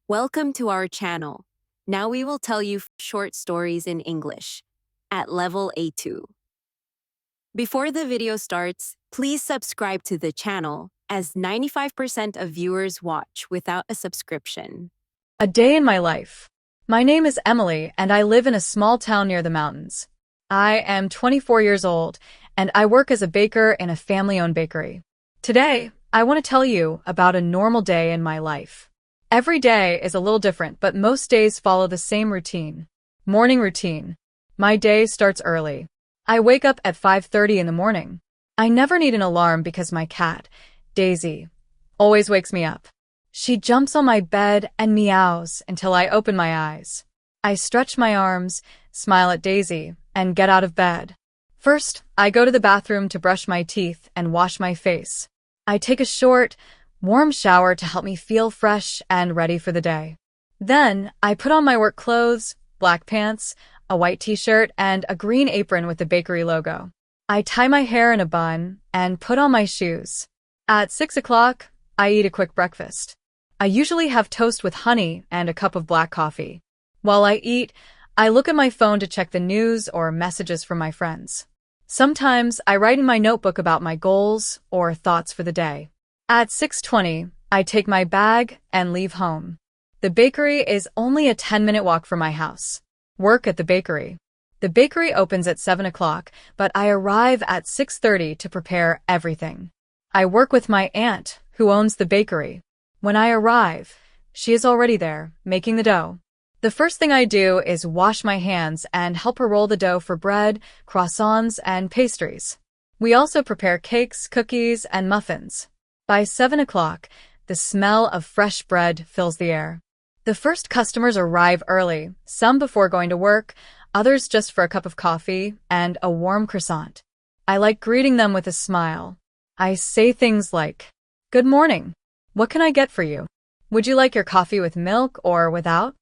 Welcome to our channel. Now we will tell you short stories in English at level A2. Before the video starts, please subscribe to the channel as 95% of viewers watch without a subscription. A day in my life. My name is Emily and I live in a small town near the mountains. I am 24 years old and I work as a baker in a family-owned bakery. Today, I want to tell you about a normal day in my life. Every day is a little different, but most days follow the same routine. Morning routine. My day starts early. I wake up at 5:30 in the morning. I never need an alarm because my cat, Daisy, always wakes me up. She jumps on my bed and meows until I open my eyes. I stretch my arms, smile at Daisy, and get out of bed. First, I go to the bathroom to brush my teeth and wash my face. I take a short, warm shower to help me feel fresh and ready for the day. Then, I put on my work clothes, black pants, a white t-shirt, and a green apron with the bakery logo. I tie my hair in a bun and put on my shoes. At 6 o'clock, I eat a quick breakfast. I usually have toast with honey and a cup of black coffee. While I eat, I look at my phone to check the news or messages from my friends. Sometimes I write in my notebook about my goals or thoughts for the day. At 6:20, I take my bag and leave home. The bakery is only a 10-minute walk from my house. Work at the bakery. The bakery opens at 7 o'clock, but I arrive at 6:30 to prepare everything. I work with my aunt, who owns the bakery. When I arrive, she is already there, making the dough. The first thing I do is wash my hands and help her roll the dough for bread, croissants, and pastries. We also prepare cakes, cookies, and muffins. By 7 o'clock, the smell of fresh bread fills the air. The first customers arrive early, some before going to work, others just for a cup of coffee and a warm croissant. I like greeting them with a smile. I say things like, "Good morning. What can I get for you? Would you like your coffee with milk or without?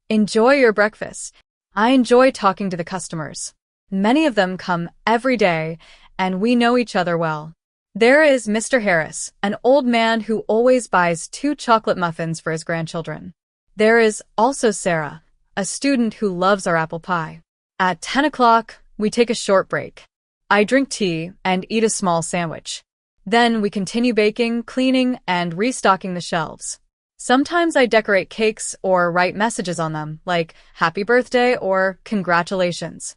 Enjoy your breakfast." I enjoy talking to the customers. Many of them come every day, and we know each other well. There is Mr. Harris, an old man who always buys 2 chocolate muffins for his grandchildren. There is also Sarah, a student who loves our apple pie. At 10 o'clock, we take a short break. I drink tea and eat a small sandwich. Then we continue baking, cleaning, and restocking the shelves. Sometimes I decorate cakes or write messages on them, like happy birthday or congratulations.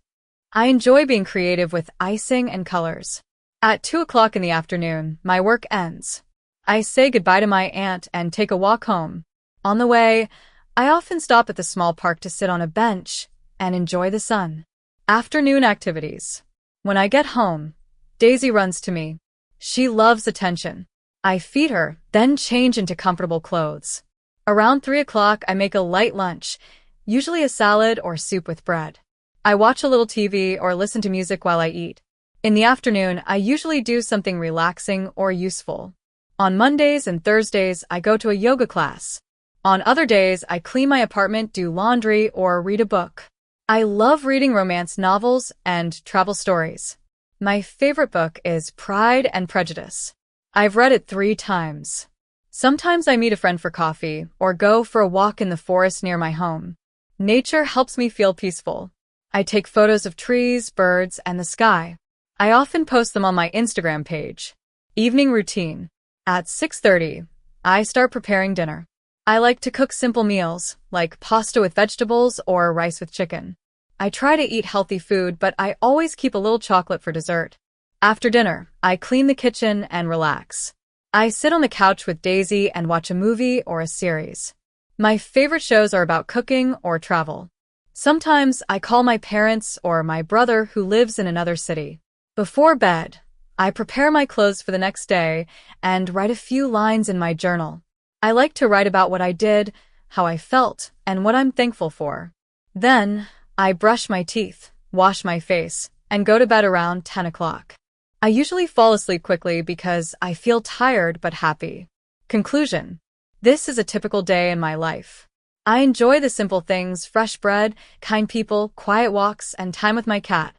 I enjoy being creative with icing and colors. At 2 o'clock in the afternoon, my work ends. I say goodbye to my aunt and take a walk home. On the way, I often stop at the small park to sit on a bench and enjoy the sun. Afternoon activities. When I get home, Daisy runs to me. She loves attention. I feed her, then change into comfortable clothes. Around 3 o'clock, I make a light lunch, usually a salad or soup with bread. I watch a little TV or listen to music while I eat. In the afternoon, I usually do something relaxing or useful. On Mondays and Thursdays, I go to a yoga class. On other days, I clean my apartment, do laundry, or read a book. I love reading romance novels and travel stories. My favorite book is Pride and Prejudice. I've read it 3 times. Sometimes I meet a friend for coffee or go for a walk in the forest near my home. Nature helps me feel peaceful. I take photos of trees, birds, and the sky. I often post them on my Instagram page. Evening routine. At 6:30, I start preparing dinner. I like to cook simple meals, like pasta with vegetables or rice with chicken. I try to eat healthy food, but I always keep a little chocolate for dessert. After dinner, I clean the kitchen and relax. I sit on the couch with Daisy and watch a movie or a series. My favorite shows are about cooking or travel. Sometimes I call my parents or my brother who lives in another city. Before bed, I prepare my clothes for the next day and write a few lines in my journal. I like to write about what I did, how I felt, and what I'm thankful for. Then, I brush my teeth, wash my face, and go to bed around 10 o'clock. I usually fall asleep quickly because I feel tired but happy. Conclusion. This is a typical day in my life. I enjoy the simple things: fresh bread, kind people, quiet walks, and time with my cat.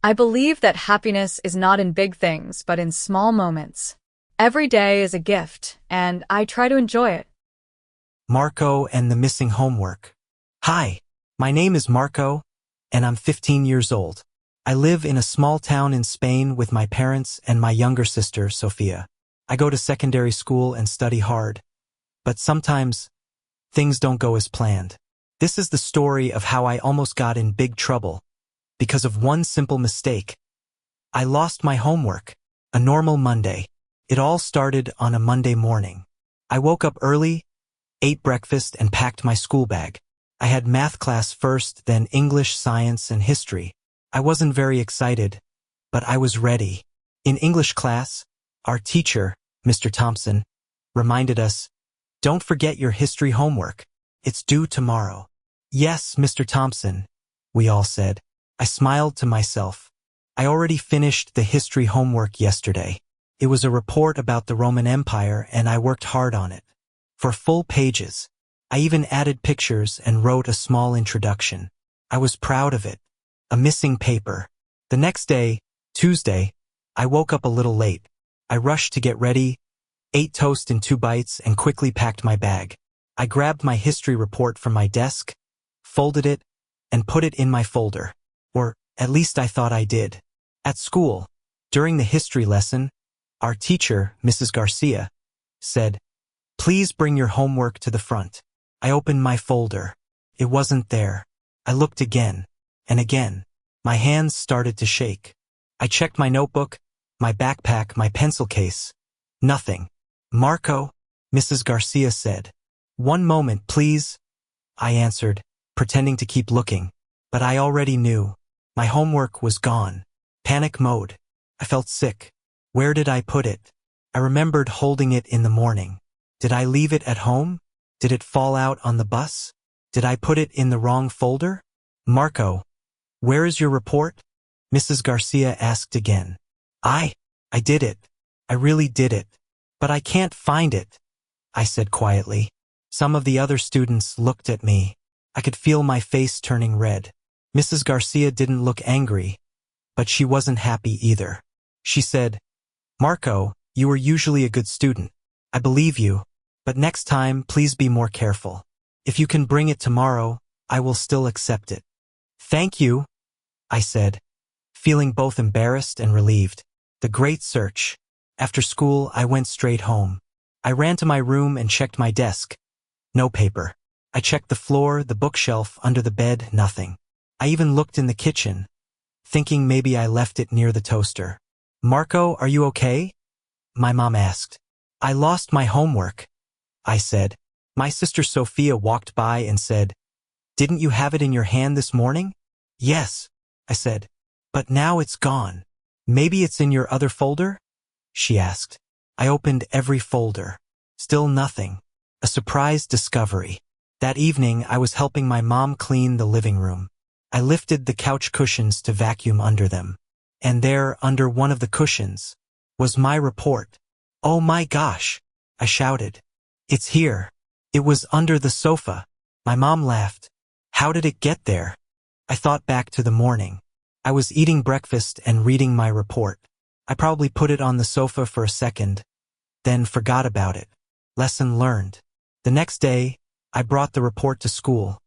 I believe that happiness is not in big things but in small moments. Every day is a gift, and I try to enjoy it. Marco and the Missing Homework. Hi, my name is Marco, and I'm 15 years old. I live in a small town in Spain with my parents and my younger sister, Sofia. I go to secondary school and study hard, but sometimes things don't go as planned. This is the story of how I almost got in big trouble because of one simple mistake. I lost my homework. A normal Monday. It all started on a Monday morning. I woke up early, ate breakfast, and packed my school bag. I had math class first, then English, science, and history. I wasn't very excited, but I was ready. In English class, our teacher, Mr. Thompson, reminded us, "Don't forget your history homework. It's due tomorrow." "Yes, Mr. Thompson," we all said. I smiled to myself. I already finished the history homework yesterday. It was a report about the Roman Empire, and I worked hard on it. For full pages. I even added pictures and wrote a small introduction. I was proud of it. A missing paper. The next day, Tuesday, I woke up a little late. I rushed to get ready, ate toast in 2 bites, and quickly packed my bag. I grabbed my history report from my desk, folded it, and put it in my folder. Or at least I thought I did. At school, during the history lesson, our teacher, Mrs. Garcia, said, "Please bring your homework to the front." I opened my folder. It wasn't there. I looked again, and again. My hands started to shake. I checked my notebook, my backpack, my pencil case. Nothing. "Marco," Mrs. Garcia said. "One moment, please," I answered, pretending to keep looking. But I already knew. My homework was gone. Panic mode. I felt sick. Where did I put it? I remembered holding it in the morning. Did I leave it at home? Did it fall out on the bus? Did I put it in the wrong folder? "Marco, where is your report?" Mrs. Garcia asked again. I did it. I really did it. But I can't find it," I said quietly. Some of the other students looked at me. I could feel my face turning red. Mrs. Garcia didn't look angry, but she wasn't happy either. She said, "Marco, you were usually a good student. I believe you, but next time please be more careful. If you can bring it tomorrow, I will still accept it." "Thank you," I said, feeling both embarrassed and relieved. The great search. After school, I went straight home. I ran to my room and checked my desk. No paper. I checked the floor, the bookshelf, under the bed, nothing. I even looked in the kitchen, thinking maybe I left it near the toaster. "Marco, are you okay?" my mom asked. "I lost my homework," I said. My sister Sophia walked by and said, "Didn't you have it in your hand this morning?" "Yes," I said, "but now it's gone." "Maybe it's in your other folder?" she asked. I opened every folder. Still nothing. A surprise discovery. That evening, I was helping my mom clean the living room. I lifted the couch cushions to vacuum under them. And there, under one of the cushions, was my report. "Oh my gosh!" I shouted. "It's here." It was under the sofa. My mom laughed. "How did it get there?" I thought back to the morning. I was eating breakfast and reading my report. I probably put it on the sofa for a second, then forgot about it. Lesson learned. The next day, I brought the report to school,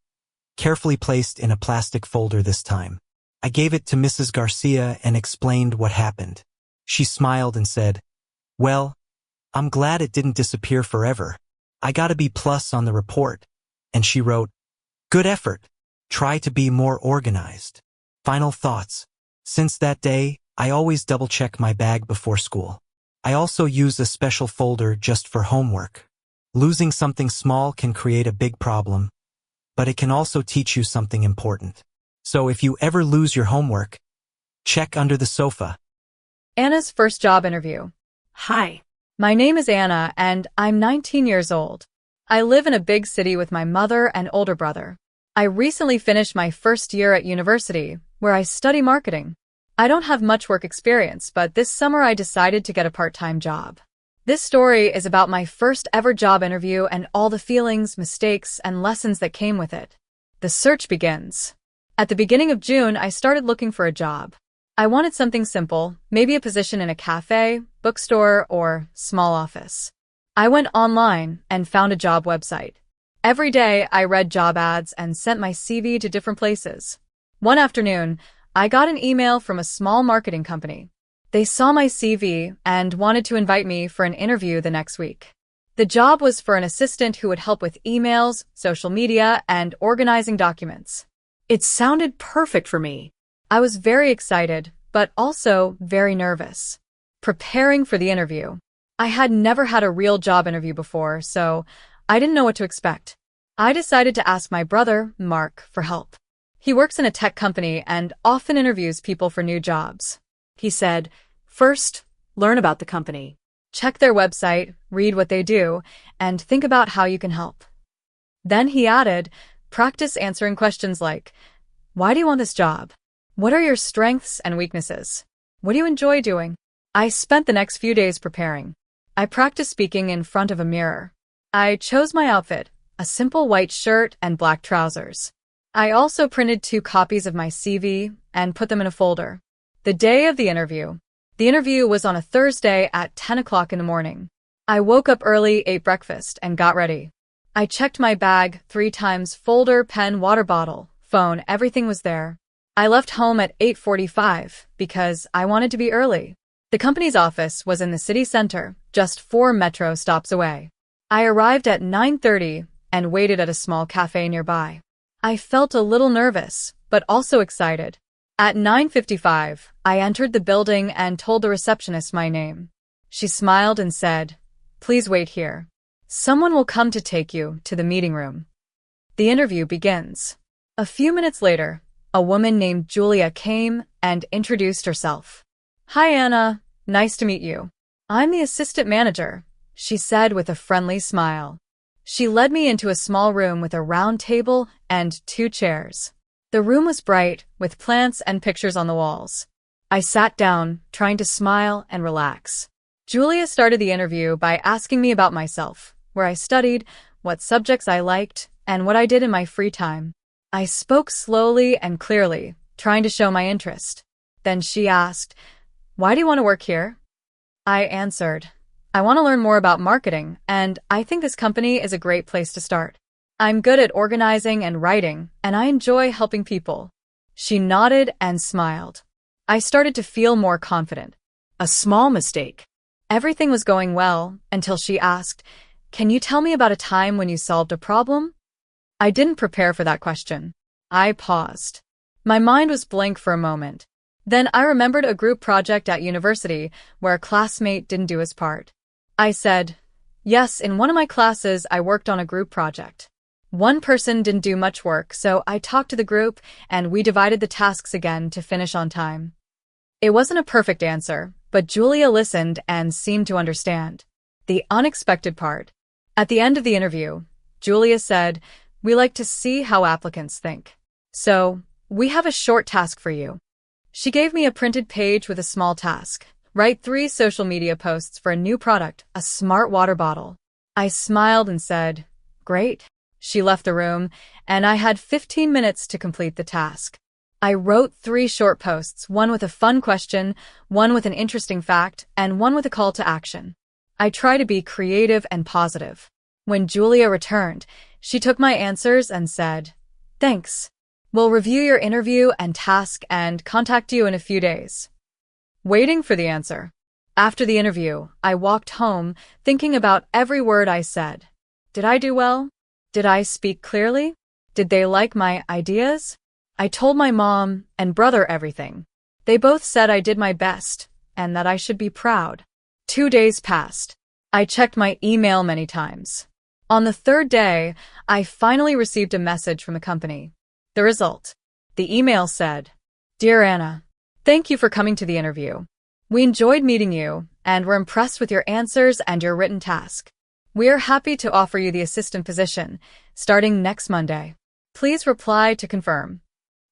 carefully placed in a plastic folder this time. I gave it to Mrs. Garcia and explained what happened. She smiled and said, "Well, I'm glad it didn't disappear forever. I got a B+ on the report." And she wrote, "Good effort. Try to be more organized." Final thoughts. Since that day, I always double-check my bag before school. I also use a special folder just for homework. Losing something small can create a big problem, but it can also teach you something important. So if you ever lose your homework, check under the sofa. Anna's first job interview. Hi. My name is Anna, and I'm 19 years old. I live in a big city with my mother and older brother. I recently finished my first year at university, where I study marketing. I don't have much work experience, but this summer I decided to get a part-time job. This story is about my first ever job interview and all the feelings, mistakes, and lessons that came with it. The search begins. At the beginning of June, I started looking for a job. I wanted something simple, maybe a position in a cafe, bookstore, or small office. I went online and found a job website. Every day, I read job ads and sent my CV to different places. One afternoon, I got an email from a small marketing company. They saw my CV and wanted to invite me for an interview the next week. The job was for an assistant who would help with emails, social media, and organizing documents. It sounded perfect for me. I was very excited, but also very nervous. Preparing for the interview. I had never had a real job interview before, so I didn't know what to expect. I decided to ask my brother, Mark, for help. He works in a tech company and often interviews people for new jobs. He said, "First, learn about the company. Check their website, read what they do, and think about how you can help." Then he added, "Practice answering questions like, why do you want this job? What are your strengths and weaknesses? What do you enjoy doing?" I spent the next few days preparing. I practiced speaking in front of a mirror. I chose my outfit, a simple white shirt and black trousers. I also printed 2 copies of my CV and put them in a folder. The day of the interview. The interview was on a Thursday at 10 o'clock in the morning. I woke up early, ate breakfast, and got ready. I checked my bag 3 times, folder, pen, water bottle, phone, everything was there. I left home at 8:45 because I wanted to be early. The company's office was in the city center, just 4 metro stops away. I arrived at 9:30 and waited at a small cafe nearby. I felt a little nervous, but also excited. At 9:55, I entered the building and told the receptionist my name. She smiled and said, "Please wait here. Someone will come to take you to the meeting room." The interview begins. A few minutes later, a woman named Julia came and introduced herself. "Hi, Anna. Nice to meet you. I'm the assistant manager," she said with a friendly smile. She led me into a small room with a round table and 2 chairs. The room was bright, with plants and pictures on the walls. I sat down, trying to smile and relax. Julia started the interview by asking me about myself, where I studied, what subjects I liked, and what I did in my free time. I spoke slowly and clearly, trying to show my interest. Then she asked, "Why do you want to work here?" I answered, "I want to learn more about marketing, and I think this company is a great place to start. I'm good at organizing and writing, and I enjoy helping people." She nodded and smiled. I started to feel more confident. A small mistake. Everything was going well until she asked, "Can you tell me about a time when you solved a problem?" I didn't prepare for that question. I paused. My mind was blank for a moment. Then I remembered a group project at university where a classmate didn't do his part. I said, "Yes, in one of my classes I worked on a group project. One person didn't do much work, so I talked to the group and we divided the tasks again to finish on time." It wasn't a perfect answer, but Julia listened and seemed to understand. The unexpected part. At the end of the interview, Julia said, "We like to see how applicants think. So, we have a short task for you." She gave me a printed page with a small task. Write 3 social media posts for a new product, a smart water bottle. I smiled and said, "Great." She left the room, and I had 15 minutes to complete the task. I wrote 3 short posts, one with a fun question, one with an interesting fact, and one with a call to action. I try to be creative and positive. When Julia returned, she took my answers and said, "Thanks. We'll review your interview and task and contact you in a few days." Waiting for the answer. After the interview, I walked home, thinking about every word I said. Did I do well? Did I speak clearly? Did they like my ideas? I told my mom and brother everything. They both said I did my best and that I should be proud. 2 days passed. I checked my email many times. On the 3rd day, I finally received a message from the company. The result. The email said, "Dear Anna, thank you for coming to the interview. We enjoyed meeting you and were impressed with your answers and your written task. We are happy to offer you the assistant position, starting next Monday. Please reply to confirm."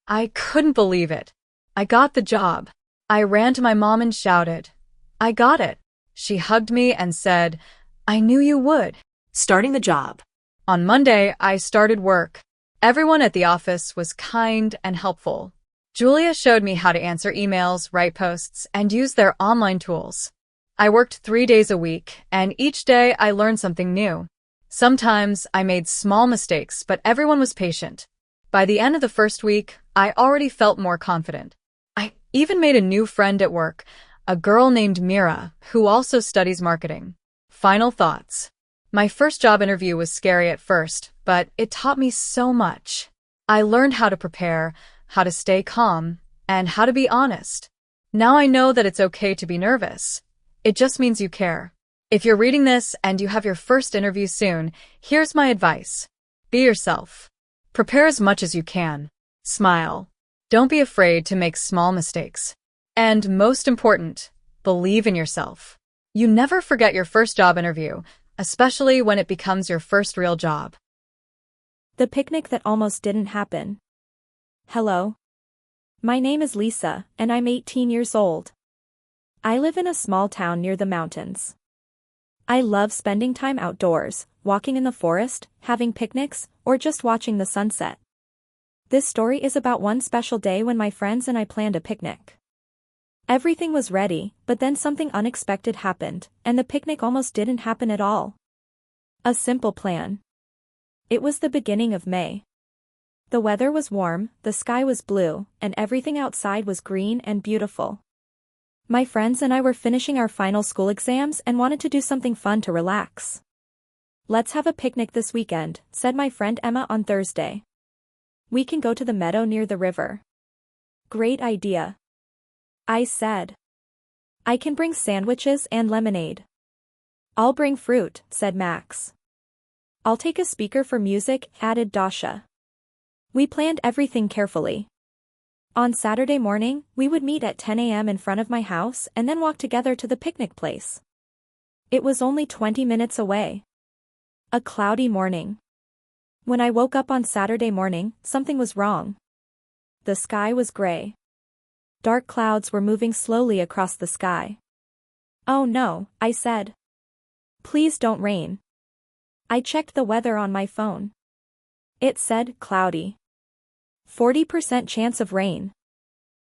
I couldn't believe it. I got the job. I ran to my mom and shouted, "I got it." She hugged me and said, "I knew you would." Starting the job. On Monday, I started work. Everyone at the office was kind and helpful. Julia showed me how to answer emails, write posts, and use their online tools. I worked 3 days a week, and each day I learned something new. Sometimes I made small mistakes, but everyone was patient. By the end of the first week, I already felt more confident. I even made a new friend at work, a girl named Mira, who also studies marketing. Final thoughts. My first job interview was scary at first, but it taught me so much. I learned how to prepare, how to stay calm, and how to be honest. Now I know that it's okay to be nervous. It just means you care. If you're reading this and you have your first interview soon, here's my advice. Be yourself. Prepare as much as you can. Smile. Don't be afraid to make small mistakes. And most important, believe in yourself. You never forget your first job interview, especially when it becomes your first real job. The picnic that almost didn't happen. Hello. My name is Lisa, and I'm 18 years old. I live in a small town near the mountains. I love spending time outdoors, walking in the forest, having picnics, or just watching the sunset. This story is about one special day when my friends and I planned a picnic. Everything was ready, but then something unexpected happened, and the picnic almost didn't happen at all. A simple plan. It was the beginning of May. The weather was warm, the sky was blue, and everything outside was green and beautiful. My friends and I were finishing our final school exams and wanted to do something fun to relax. Let's have a picnic this weekend, said my friend Emma on Thursday. We can go to the meadow near the river. Great idea, I said. I can bring sandwiches and lemonade. I'll bring fruit, said Max. I'll take a speaker for music, added Dasha. We planned everything carefully. On Saturday morning, we would meet at 10 a.m. in front of my house and then walk together to the picnic place. It was only 20 minutes away. A cloudy morning. When I woke up on Saturday morning, something was wrong. The sky was gray. Dark clouds were moving slowly across the sky. Oh no, I said. Please don't rain. I checked the weather on my phone. It said cloudy. 40% chance of rain.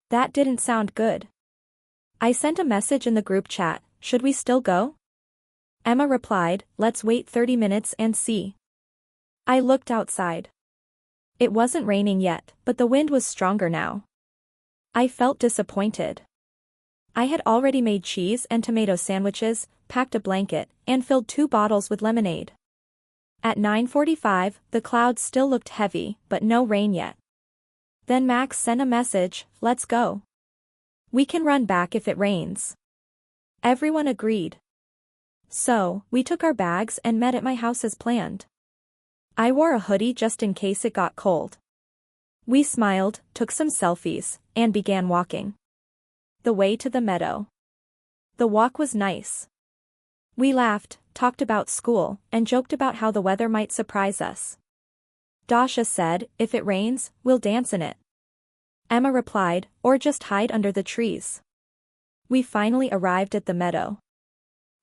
That didn't sound good. I sent a message in the group chat, should we still go? Emma replied, let's wait 30 minutes and see. I looked outside. It wasn't raining yet, but the wind was stronger now. I felt disappointed. I had already made cheese and tomato sandwiches, packed a blanket, and filled 2 bottles with lemonade. At 9:45, the clouds still looked heavy, but no rain yet. Then Max sent a message, let's go. We can run back if it rains. Everyone agreed. So, we took our bags and met at my house as planned. I wore a hoodie just in case it got cold. We smiled, took some selfies, and began walking. The way to the meadow. The walk was nice. We laughed, talked about school, and joked about how the weather might surprise us. Dasha said, if it rains, we'll dance in it. Emma replied, or just hide under the trees. We finally arrived at the meadow.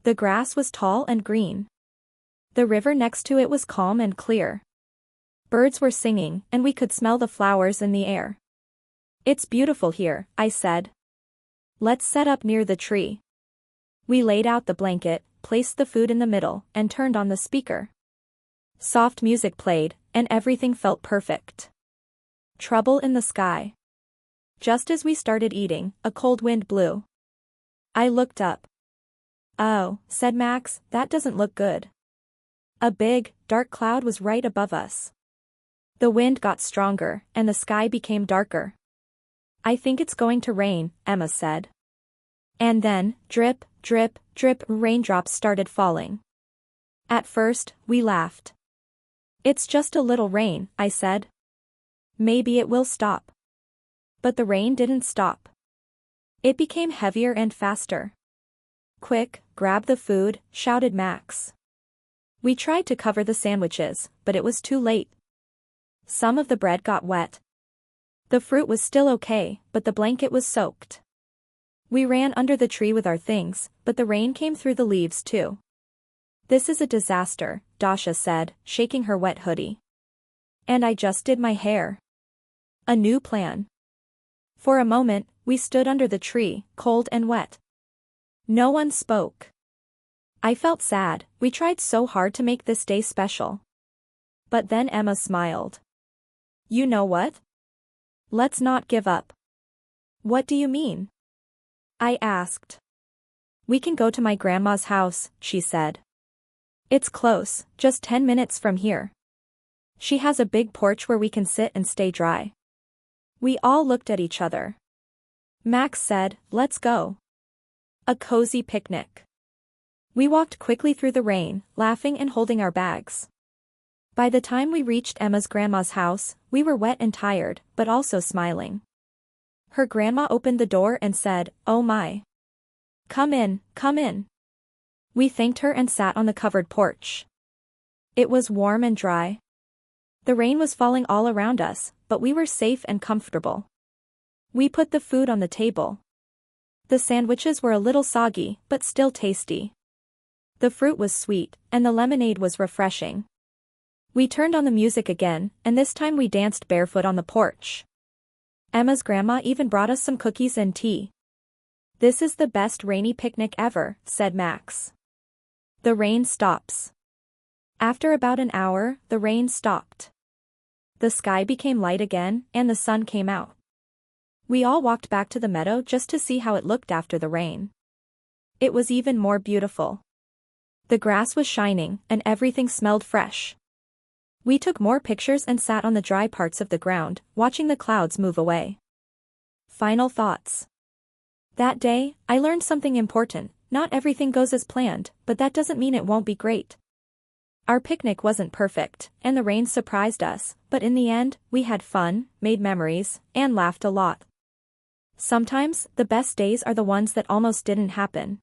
The grass was tall and green. The river next to it was calm and clear. Birds were singing, and we could smell the flowers in the air. It's beautiful here, I said. Let's set up near the tree. We laid out the blanket, placed the food in the middle, and turned on the speaker. Soft music played, and everything felt perfect. Trouble in the sky. Just as we started eating, a cold wind blew. I looked up. Oh, said Max, that doesn't look good. A big, dark cloud was right above us. The wind got stronger, and the sky became darker. I think it's going to rain, Emma said. And then, drip, drip, drip, raindrops started falling. At first, we laughed. It's just a little rain, I said. Maybe it will stop. But the rain didn't stop. It became heavier and faster. Quick, grab the food, shouted Max. We tried to cover the sandwiches, but it was too late. Some of the bread got wet. The fruit was still okay, but the blanket was soaked. We ran under the tree with our things, but the rain came through the leaves too. This is a disaster, Dasha said, shaking her wet hoodie. And I just did my hair. A new plan. For a moment, we stood under the tree, cold and wet. No one spoke. I felt sad, we tried so hard to make this day special. But then Emma smiled. You know what? Let's not give up. What do you mean? I asked. We can go to my grandma's house, she said. It's close, just 10 minutes from here. She has a big porch where we can sit and stay dry. We all looked at each other. Max said, let's go. A cozy picnic. We walked quickly through the rain, laughing and holding our bags. By the time we reached Emma's grandma's house, we were wet and tired, but also smiling. Her grandma opened the door and said, "Oh my. Come in, come in." We thanked her and sat on the covered porch. It was warm and dry. The rain was falling all around us, but we were safe and comfortable. We put the food on the table. The sandwiches were a little soggy, but still tasty. The fruit was sweet, and the lemonade was refreshing. We turned on the music again, and this time we danced barefoot on the porch. Emma's grandma even brought us some cookies and tea. This is the best rainy picnic ever, said Max. The rain stops. After about an hour, the rain stopped. The sky became light again, and the sun came out. We all walked back to the meadow just to see how it looked after the rain. It was even more beautiful. The grass was shining, and everything smelled fresh. We took more pictures and sat on the dry parts of the ground, watching the clouds move away. Final thoughts. That day, I learned something important. Not everything goes as planned, but that doesn't mean it won't be great. Our picnic wasn't perfect, and the rain surprised us, but in the end, we had fun, made memories, and laughed a lot. Sometimes, the best days are the ones that almost didn't happen.